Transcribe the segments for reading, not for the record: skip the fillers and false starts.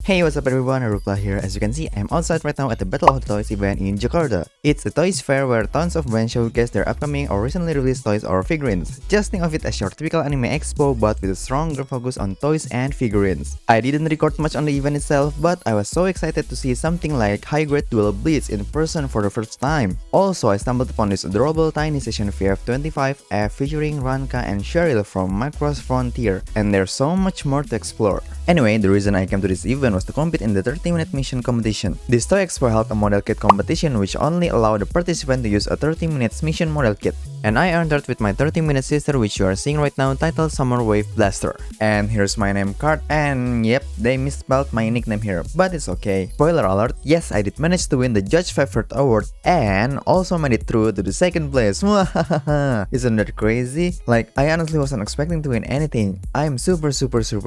Hey, what's up everyone, Arukla here. As you can see, I'm outside right now at the Battle of the Toys event in Jakarta. It's a toys fair where tons of brands showcase their upcoming or recently released toys or figurines. Just think of it as your typical anime expo but with a stronger focus on toys and figurines. I didn't record much on the event itself, but I was so excited to see something like high-grade dual blitz in person for the first time. Also, I stumbled upon this adorable tiny session VF25F featuring Ranka and Cheryl from Macross Frontier, and there's so much more to explore. Anyway, the reason I came to this event was to compete in the 30-minute mission competition. This Toy Expo held a model kit competition which only allowed the participant to use a 30-minute mission model kit. And I entered with my 30-minute sister, which you are seeing right now, titled Summer Wave Blaster. And here's my name card, and yep, they misspelled my nickname here, but it's okay. Spoiler alert, yes, I did manage to win the Judge Favorite Award and also made it through to the second place. Isn't that crazy? Like, I honestly wasn't expecting to win anything. I'm super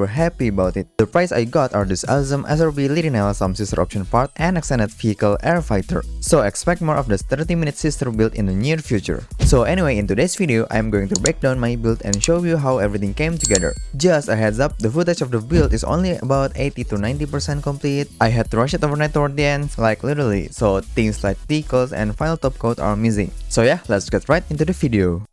happy about it. The prize I got are this awesome SRB Lirinel, some sister option part, and extended vehicle air fighter. So expect more of this 30-minute sister build in the near future. So anyway, in today's video, I'm going to break down my build and show you how everything came together. Just a heads up, the footage of the build is only about 80 to 90% complete. I had to rush it overnight toward the end, like literally, so things like decals and final top coat are missing. So yeah, let's get right into the video.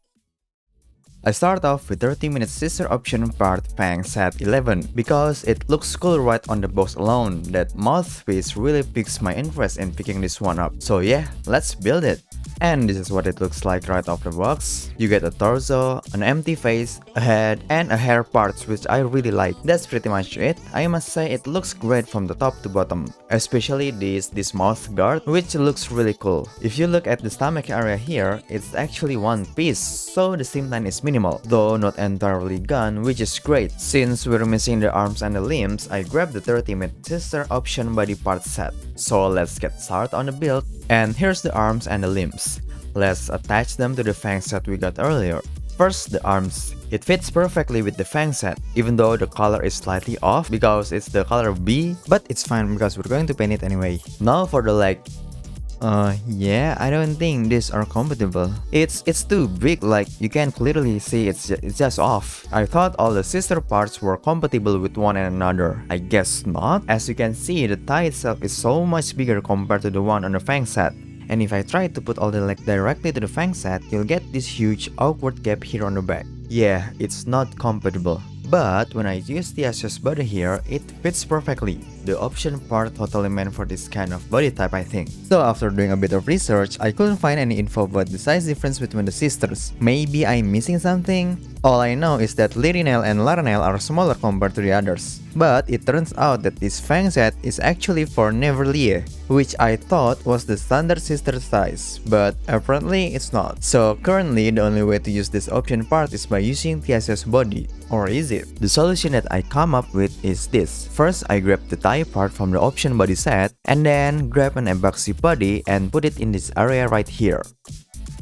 I start off with 30-minute sister option part Fang Set 11 because it looks cool right on the box alone. That mouthpiece really piques my interest in picking this one up. So yeah, let's build it. And this is what it looks like right off the box. You get a torso, an empty face, a head, and a hair parts which I really like. That's pretty much it. I must say it looks great from the top to bottom. Especially this mouth guard, which looks really cool. If you look at the stomach area here, it's actually one piece, so the seam line is minimal, though not entirely gone, which is great. Since we're missing the arms and the limbs, I grabbed the 30-minute sister option body part set. So let's get started on the build. And here's the arms and the limbs. Let's attach them to the Fang set we got earlier. First, the arms. It fits perfectly with the Fang set, even though the color is slightly off because it's the color B, but it's fine because we're going to paint it anyway. Now for the leg. Yeah, I don't think these are compatible. It's too big, like you can clearly see it's just off. I thought all the sister parts were compatible with one another. I guess not. As you can see, the thigh itself is so much bigger compared to the one on the Fang set. And if I try to put all the leg directly to the Fang set, you'll get this huge awkward gap here on the back. Yeah, it's not compatible. But when I use the access body here, it fits perfectly. The option part totally meant for this kind of body type, I think. So after doing a bit of research, I couldn't find any info about the size difference between the sisters. Maybe I'm missing something? All I know is that Lirinel and Laranel are smaller compared to the others. But it turns out that this Fang set is actually for Neverlie, which I thought was the standard sister size, but apparently it's not. So currently the only way to use this option part is by using the access body. Or is it? The solution that I come up with is this. First, I grab the thigh part from the option body set, and then grab an epoxy body and put it in this area right here.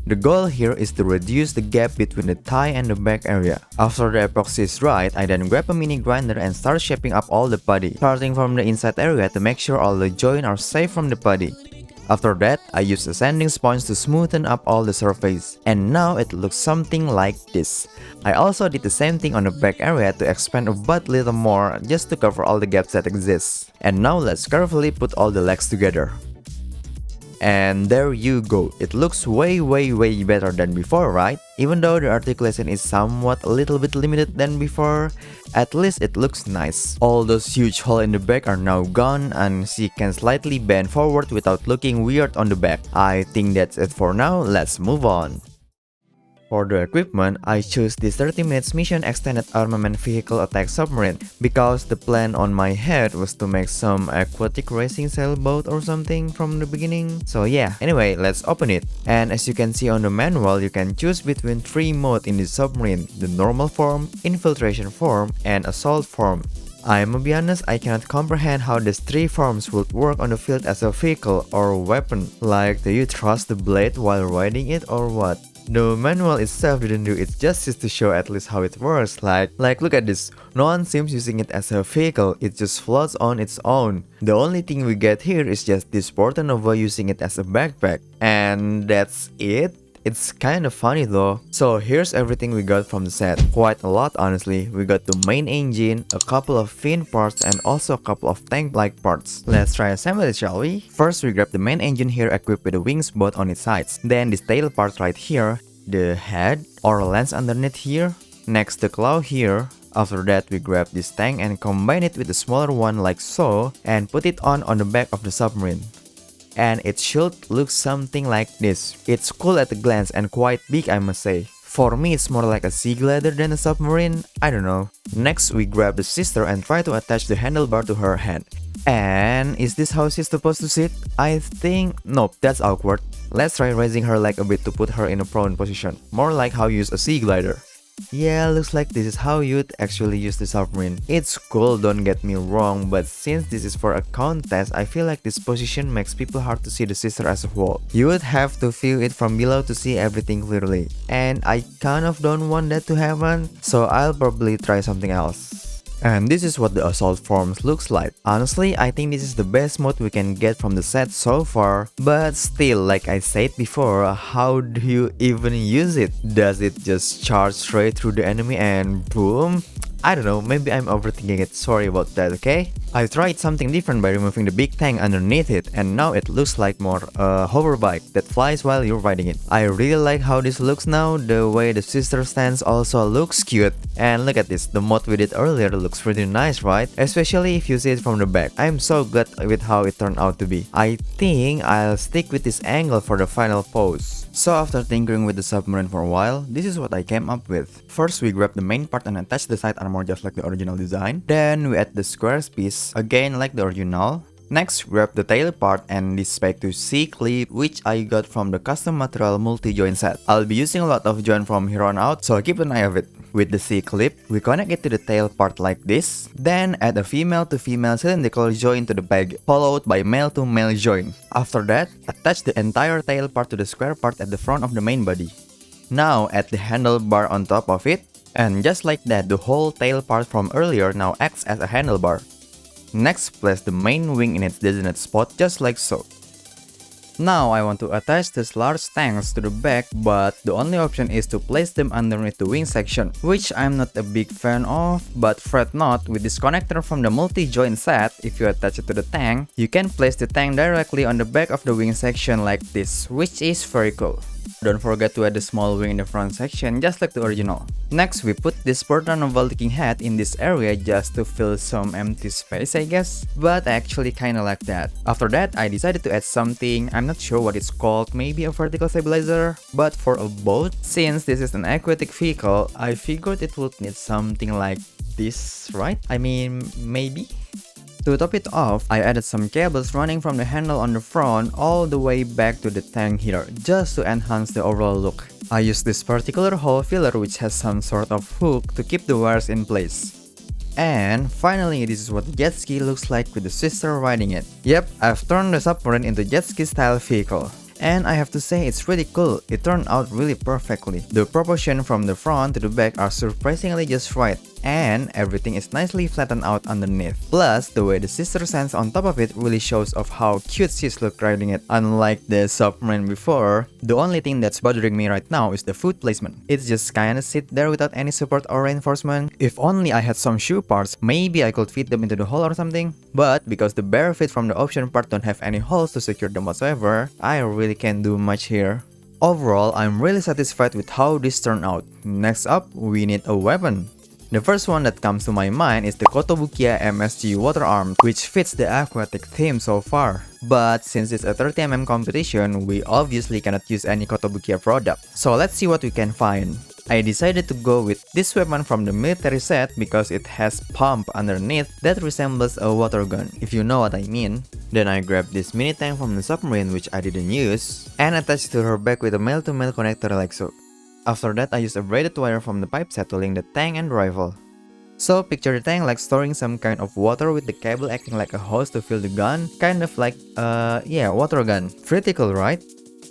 The goal here is to reduce the gap between the thigh and the back area. After the epoxy is dried, I then grab a mini grinder and start shaping up all the body, starting from the inside area to make sure all the joints are safe from the body. After that, I use a sanding sponge to smoothen up all the surface, and now it looks something like this. I also did the same thing on the back area to expand a butt little more just to cover all the gaps that exist. And now let's carefully put all the legs together. And there you go. It looks way better than before, right? Even though the articulation is somewhat a little bit limited than before, at least it looks nice. All those huge holes in the back are now gone and she can slightly bend forward without looking weird on the back. I think that's it for now, let's move on. For the equipment, I chose this 30 minutes mission extended armament vehicle attack submarine because the plan on my head was to make some aquatic racing sailboat or something from the beginning. So yeah, anyway, let's open it. And as you can see on the manual, you can choose between 3 modes in the submarine: the normal form, infiltration form, and assault form. I'ma be honest, I cannot comprehend how these 3 forms would work on the field as a vehicle or weapon. Like, do you trust the blade while riding it or what? The manual itself didn't do its justice to show at least how it works. Like look at this. No one seems using it as a vehicle, it just floats on its own. The only thing we get here is just this Portanova using it as a backpack. And that's it. It's kind of funny though. So here's everything we got from the set. Quite a lot honestly. We got the main engine, a couple of fin parts, and also a couple of tank-like parts. Let's try assemble it, shall we? First we grab the main engine here equipped with the wings both on its sides. Then this tail part right here, the head or lens underneath here. Next the claw here. After that we grab this tank and combine it with the smaller one like so and put it on the back of the submarine. And it should look something like this. It's cool at a glance and quite big, I must say. For me it's more like a sea glider than a submarine, I don't know. Next we grab the sister and try to attach the handlebar to her head. And is this how she's supposed to sit? I think, nope, that's awkward. Let's try raising her leg a bit to put her in a prone position, more like how you use a sea glider. Yeah, looks like this is how you'd actually use the submarine. It's cool, don't get me wrong, but since this is for a contest, I feel like this position makes people hard to see the sister as a whole. You would have to view it from below to see everything clearly. And I kind of don't want that to happen, so I'll probably try something else. And this is what the assault forms looks like. Honestly, I think this is the best mode we can get from the set so far. But still, like I said before, how do you even use it? Does it just charge straight through the enemy and boom? I don't know, maybe I'm overthinking it, sorry about that, okay? I tried something different by removing the big tank underneath it, and now it looks like more a hover bike that flies while you're riding it. I really like how this looks now, the way the sister stands also looks cute. And look at this, the mod we did earlier looks pretty nice, right? Especially if you see it from the back. I'm so glad with how it turned out to be. I think I'll stick with this angle for the final pose. So after tinkering with the submarine for a while, this is what I came up with. First we grab the main part and attach the side armor just like the original design. Then we add the square piece, again like the original. Next, grab the tail part and this spec to C-clip which I got from the custom material multi-joint set. I'll be using a lot of joint from here on out, so keep an eye of it. With the C-clip, we connect it to the tail part like this. Then add a female to female cylindrical joint to the bag, followed by male to male joint. After that, attach the entire tail part to the square part at the front of the main body. Now add the handlebar on top of it. And just like that, the whole tail part from earlier now acts as a handlebar. Next, place the main wing in its designated spot just like so. Now I want to attach these large tanks to the back, but the only option is to place them underneath the wing section, which I'm not a big fan of, but fret not, with this connector from the multi-joint set, if you attach it to the tank, you can place the tank directly on the back of the wing section like this, which is very cool. Don't forget to add the small wing in the front section just like the original. Next, we put this portal novel-looking head in this area just to fill some empty space, I guess. But I actually kinda like that. After that, I decided to add something, I'm not sure what it's called, maybe a vertical stabilizer? But for a boat, since this is an aquatic vehicle, I figured it would need something like this, right? I mean, maybe? To top it off, I added some cables running from the handle on the front all the way back to the tank here, just to enhance the overall look. I used this particular hole filler which has some sort of hook to keep the wires in place. And finally, this is what the jet ski looks like with the sister riding it. Yep, I've turned the submarine into jet ski style vehicle. And I have to say it's really cool, it turned out really perfectly. The proportion from the front to the back are surprisingly just right, and everything is nicely flattened out underneath. Plus, the way the sister stands on top of it really shows off how cute she's look riding it. Unlike the submarine before, the only thing that's bothering me right now is the foot placement. It's just kinda sit there without any support or reinforcement. If only I had some shoe parts, maybe I could fit them into the hole or something. But because the bare feet from the option part don't have any holes to secure them whatsoever, I really can't do much here. Overall, I'm really satisfied with how this turned out. Next up, we need a weapon. The first one that comes to my mind is the Kotobukiya MSG Water Arm, which fits the aquatic theme so far. But since it's a 30mm competition, we obviously cannot use any Kotobukiya product. So let's see what we can find. I decided to go with this weapon from the military set because it has pump underneath that resembles a water gun, if you know what I mean. Then I grabbed this mini tank from the submarine which I didn't use, and attached to her back with a male-to-male connector like so. After that, I used a braided wire from the pipe set to link the tank and rifle. So picture the tank like storing some kind of water with the cable acting like a hose to fill the gun, kind of like, yeah, water gun. Pretty cool, right?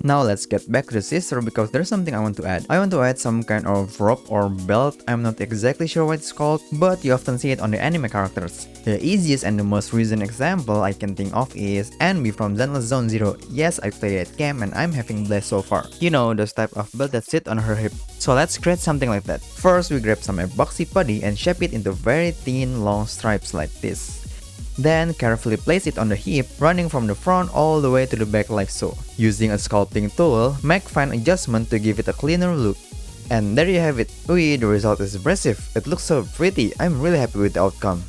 Now let's get back to the sister because there's something I want to add. I want to add some kind of rope or belt. I'm not exactly sure what it's called, but you often see it on the anime characters. The easiest and the most recent example I can think of is Envy from Zenless Zone Zero. Yes, I played that game and I'm having blast so far. You know, those type of belt that sit on her hip. So let's create something like that. First, we grab some epoxy putty and shape it into very thin long stripes like this. Then carefully place it on the hip, running from the front all the way to the back like so. Using a sculpting tool, make fine adjustment to give it a cleaner look. And there you have it. Wee, the result is impressive. It looks so pretty. I'm really happy with the outcome.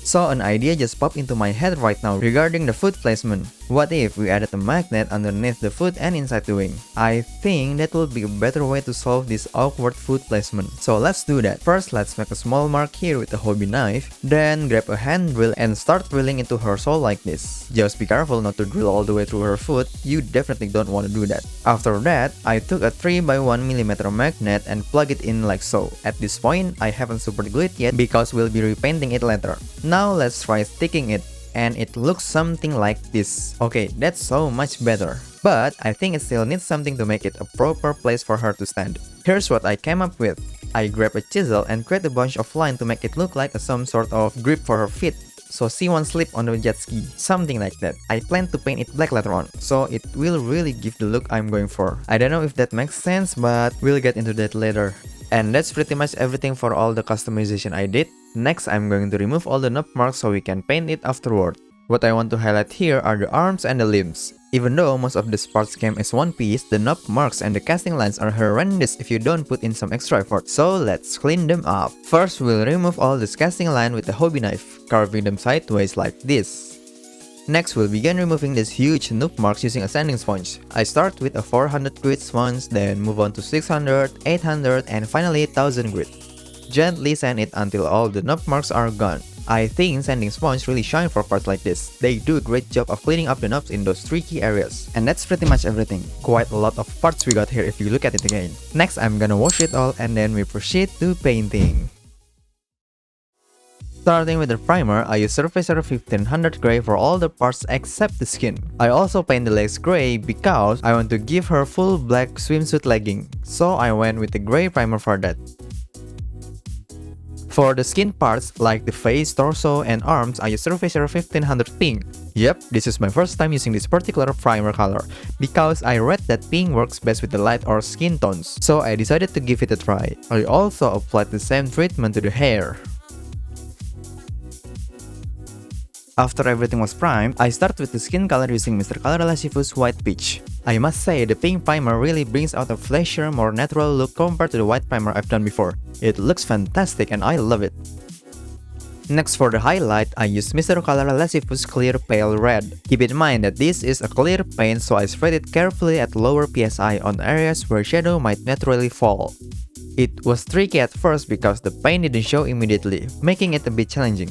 So an idea just popped into my head right now regarding the foot placement. What if we added a magnet underneath the foot and inside the wing? I think that would be a better way to solve this awkward foot placement. So let's do that. First, let's make a small mark here with a hobby knife. Then grab a hand drill and start drilling into her sole like this. Just be careful not to drill all the way through her foot. You definitely don't want to do that. After that, I took a 3x1mm magnet and plug it in like so. At this point, I haven't super glued it yet because we'll be repainting it later. Now let's try sticking it. And it looks something like this. Okay, that's so much better. But I think it still needs something to make it a proper place for her to stand. Here's what I came up with. I grabbed a chisel and create a bunch of line to make it look like some sort of grip for her feet. So she won't slip on the jet ski. Something like that. I plan to paint it black later on, so it will really give the look I'm going for. I don't know if that makes sense, but we'll get into that later. And that's pretty much everything for all the customization I did. Next, I'm going to remove all the knob marks so we can paint it afterward. What I want to highlight here are the arms and the limbs. Even though most of this parts came as one piece, the knob marks and the casting lines are horrendous if you don't put in some extra effort. So let's clean them up. First, we'll remove all this casting line with a hobby knife, carving them sideways like this. Next, we'll begin removing these huge knob marks using a sanding sponge. I start with a 400 grit sponge, then move on to 600, 800, and finally 1000 grit. Gently sand it until all the knob marks are gone. I think sanding sponge really shine for parts like this. They do a great job of cleaning up the knobs in those tricky areas. And that's pretty much everything. Quite a lot of parts we got here if you look at it again. Next, I'm gonna wash it all and then we proceed to painting. Starting with the primer, I use Surfacer 1500 gray for all the parts except the skin. I also paint the legs gray because I want to give her full black swimsuit legging, so I went with the gray primer for that. For the skin parts, like the face, torso, and arms, I use Surfacer 1500 pink. Yep, this is my first time using this particular primer color, because I read that pink works best with the light or skin tones, so I decided to give it a try. I also applied the same treatment to the hair. After everything was primed, I start with the skin color using Mr. Color Lascivous White Peach. I must say, the pink primer really brings out a flashier, more natural look compared to the white primer I've done before. It looks fantastic and I love it. Next, for the highlight, I use Mr. Color Lascivous Clear Pale Red. Keep in mind that this is a clear paint, so I spread it carefully at lower PSI on areas where shadow might naturally fall. It was tricky at first because the paint didn't show immediately, making it a bit challenging.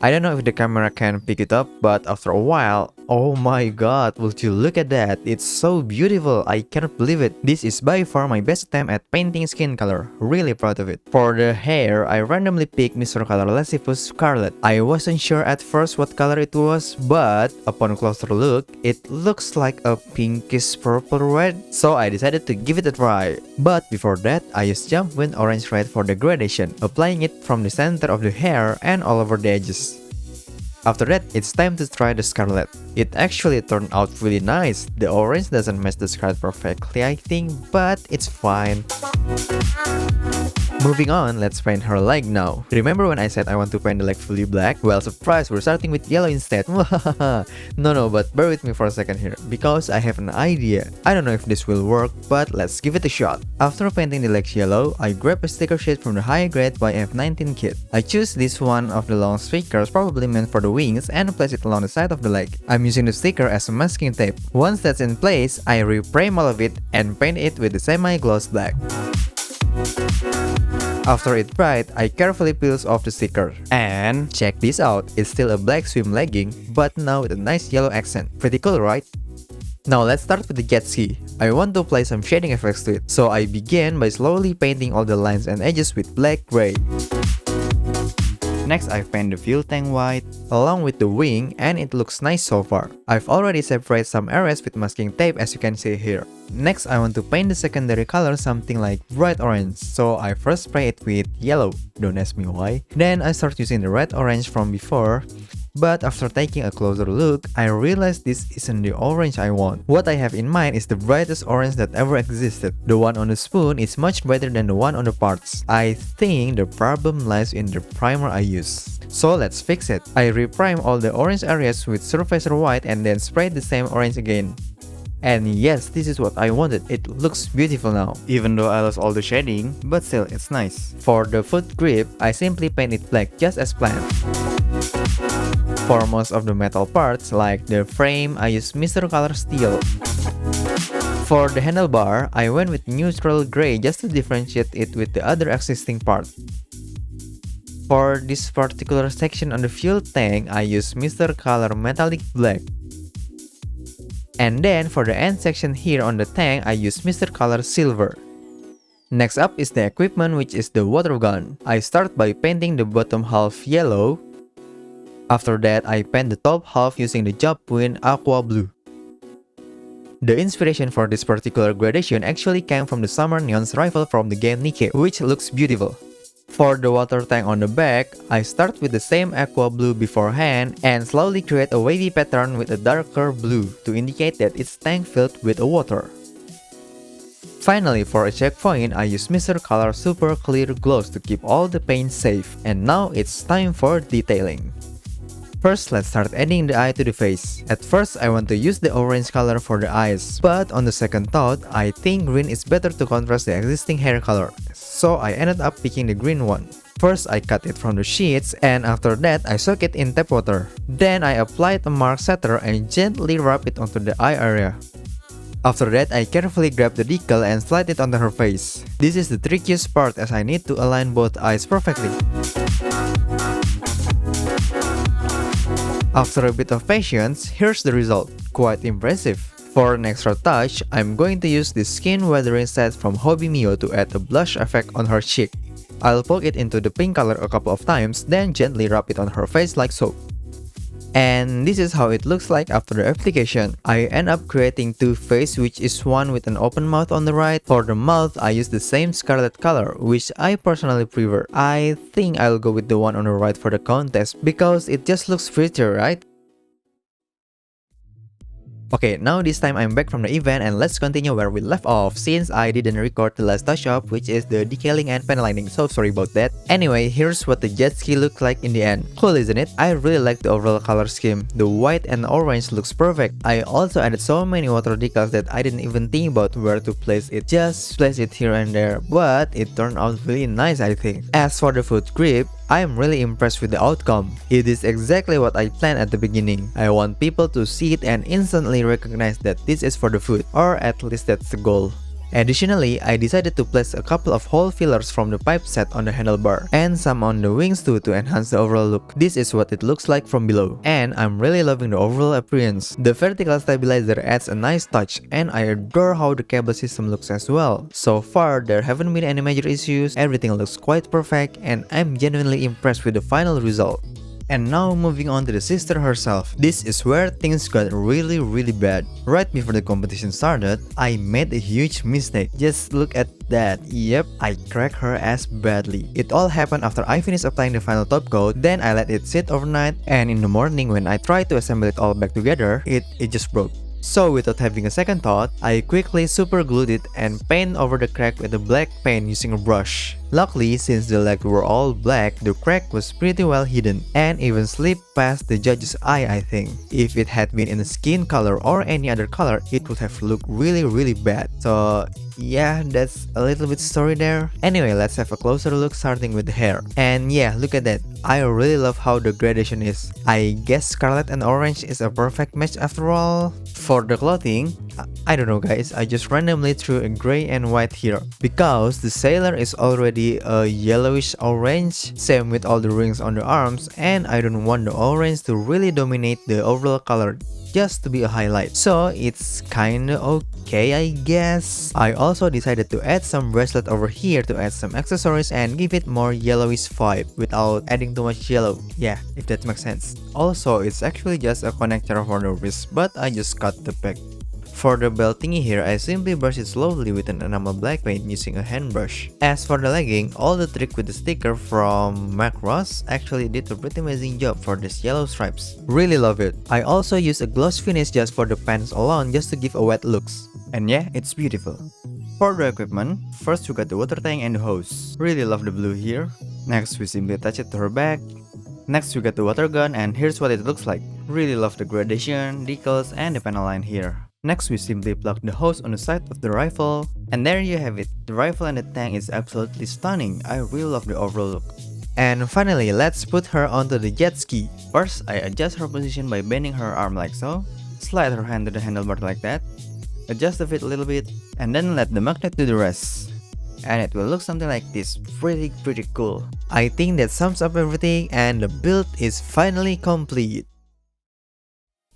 I don't know if the camera can pick it up, but after a while, oh my god, would you look at that? It's so beautiful, I cannot believe it. This is by far my best attempt at painting skin color, really proud of it. For the hair, I randomly picked Mr. Color Lascivous Scarlet. I wasn't sure at first what color it was, but upon closer look, it looks like a pinkish purple red, so I decided to give it a try. But before that, I used Jump Wind Orange Red for the gradation, applying it from the center of the hair and all over the edges. After that, it's time to try the scarlet. It actually turned out really nice. The orange doesn't match the scarlet perfectly, I think, but it's fine. Moving on, let's paint her leg now. Remember when I said I want to paint the leg fully black? Well, surprise, we're starting with yellow instead. No, but bear with me for a second here, because I have an idea. I don't know if this will work, but let's give it a shot. After painting the legs yellow, I grab a sticker sheet from the high grade by F19 kit. I choose this one of the long stickers, probably meant for the wings, and place it along the side of the leg. I'm using the sticker as a masking tape. Once that's in place, I reframe all of it and paint it with the semi-gloss black. After it dried, I carefully peels off the sticker. And check this out, it's still a black swim legging, but now with a nice yellow accent. Pretty cool, right? Now let's start with the jet ski. I want to apply some shading effects to it, so I began by slowly painting all the lines and edges with black gray. Next, I paint the fuel tank white, along with the wing, and it looks nice so far. I've already separated some areas with masking tape as you can see here. Next, I want to paint the secondary color something like bright orange, so I first spray it with yellow, don't ask me why. Then I start using the red orange from before, but after taking a closer look, I realized this isn't the orange I want. What I have in mind is the brightest orange that ever existed. The one on the spoon is much brighter than the one on the parts. I think the problem lies in the primer I use. So let's fix it. I reprime all the orange areas with Surfacer White and then spray the same orange again. And yes, this is what I wanted. It looks beautiful now, even though I lost all the shading, but still it's nice. For the foot grip, I simply paint it black just as planned. For most of the metal parts, like the frame, I use Mr. Color Steel. For the handlebar, I went with neutral gray just to differentiate it with the other existing part. For this particular section on the fuel tank, I use Mr. Color Metallic Black. And then for the end section here on the tank, I use Mr. Color Silver. Next up is the equipment, which is the water gun. I start by painting the bottom half yellow. After that, I paint the top half using the job point aqua blue. The inspiration for this particular gradation actually came from the Summer Neon's rifle from the game Nike, which looks beautiful. For the water tank on the back, I start with the same aqua blue beforehand and slowly create a wavy pattern with a darker blue to indicate that it's tank filled with water. Finally, for a checkpoint, I use Mr. Color Super Clear Gloss to keep all the paint safe, and now it's time for detailing. First, let's start adding the eye to the face. At first, I want to use the orange color for the eyes, but on the second thought, I think green is better to contrast the existing hair color, so I ended up picking the green one. First, I cut it from the sheets, and after that, I soak it in tap water. Then, I applied a mark setter and gently rub it onto the eye area. After that, I carefully grab the decal and slide it onto her face. This is the trickiest part as I need to align both eyes perfectly. After a bit of patience, here's the result. Quite impressive. For an extra touch, I'm going to use this skin weathering set from Hobby Mio to add a blush effect on her cheek. I'll poke it into the pink color a couple of times, then gently rub it on her face like so. And this is how it looks like after the application. I end up creating two faces, which is one with an open mouth on the right. For the mouth, I use the same scarlet color, which I personally prefer. I think I'll go with the one on the right for the contest because it just looks prettier, right? Okay, now this time I'm back from the event and let's continue where we left off since I didn't record the last touch-up, which is the decaling and panel lining, so sorry about that. Anyway, here's what the jet ski looked like in the end. Cool, isn't it? I really like the overall color scheme. The white and orange looks perfect. I also added so many water decals that I didn't even think about where to place it. Just place it here and there, but it turned out really nice, I think. As for the foot grip, I am really impressed with the outcome. It is exactly what I planned at the beginning. I want people to see it and instantly recognize that this is for the foot, or at least that's the goal. Additionally, I decided to place a couple of hole fillers from the pipe set on the handlebar, and some on the wings too to enhance the overall look. This is what it looks like from below, and I'm really loving the overall appearance. The vertical stabilizer adds a nice touch, and I adore how the cable system looks as well. So far, there haven't been any major issues, everything looks quite perfect, and I'm genuinely impressed with the final result. And now moving on to the sister herself. This is where things got really bad. Right before the competition started, I made a huge mistake. Just look at that. Yep, I cracked her ass badly. It all happened after I finished applying the final top coat, then I let it sit overnight, and in the morning when I tried to assemble it all back together, it just broke. So without having a second thought, I quickly super glued it and paint over the crack with a black paint using a brush. Luckily, since the legs were all black, the crack was pretty well hidden and even slipped past the judge's eye, I think. If it had been in a skin color or any other color, it would have looked really bad. So yeah, that's a little bit story there. Anyway, let's have a closer look starting with the hair. And yeah, look at that. I really love how the gradation is. I guess scarlet and orange is a perfect match after all. For the clothing, I don't know guys, I just randomly threw a gray and white here because the sailor is already a yellowish orange, same with all the rings on the arms, and I don't want the orange to really dominate the overall color. just to be a highlight. So it's kinda okay, I guess. I also decided to add some bracelet over here to add some accessories and give it more yellowish vibe without adding too much yellow. Yeah, if that makes sense. Also, it's actually just a connector for the wrist, but I just cut the back. For the belt thingy here, I simply brush it slowly with an enamel black paint using a hand brush. As for the legging, all the trick with the sticker from Mac Ross actually did a pretty amazing job for these yellow stripes. Really love it. I also used a gloss finish just for the pants alone just to give a wet looks. And yeah, it's beautiful. For the equipment, first we got the water tank and the hose. Really love the blue here. Next we simply attach it to her back. Next we got the water gun and here's what it looks like. Really love the gradation, decals and the panel line here. Next we simply plug the hose on the side of the rifle. And there you have it. The rifle and the tank is absolutely stunning. I really love the overall look. And finally, let's put her onto the jet ski. First, I adjust her position by bending her arm like so. Slide her hand to the handlebar like that. Adjust the fit a little bit. And then let the magnet do the rest. And it will look something like this. Pretty cool. I think that sums up everything and the build is finally complete.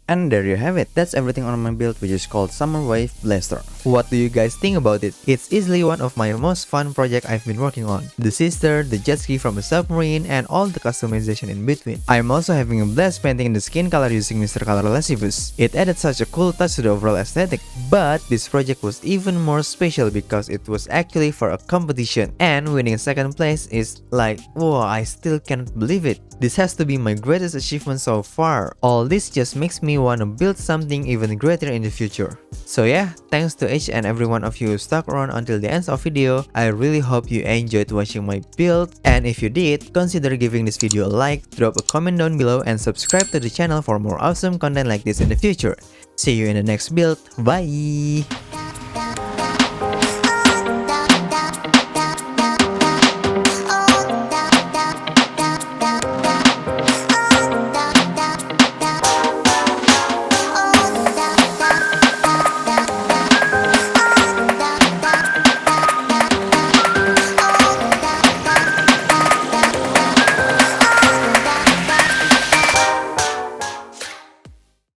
And there you have it, that's everything on my build, which is called Summer Wave Blaster. What do you guys think about it? It's easily one of my most fun projects I've been working on. The sister, the jet ski from a submarine, and all the customization in between. I'm also having a blast painting the skin color using Mr. Color Lascivous. It added such a cool touch to the overall aesthetic. But this project was even more special because it was actually for a competition. And winning second place is like, whoa, I still can't believe it. This has to be my greatest achievement so far. All this just makes me want to build something even greater in the future. So yeah, thanks to each and every one of you who stuck around until the end of the video. I really hope you enjoyed watching my build, and if you did, consider giving this video a like, drop a comment down below, and subscribe to the channel for more awesome content like this in the future. See you in the next build, bye!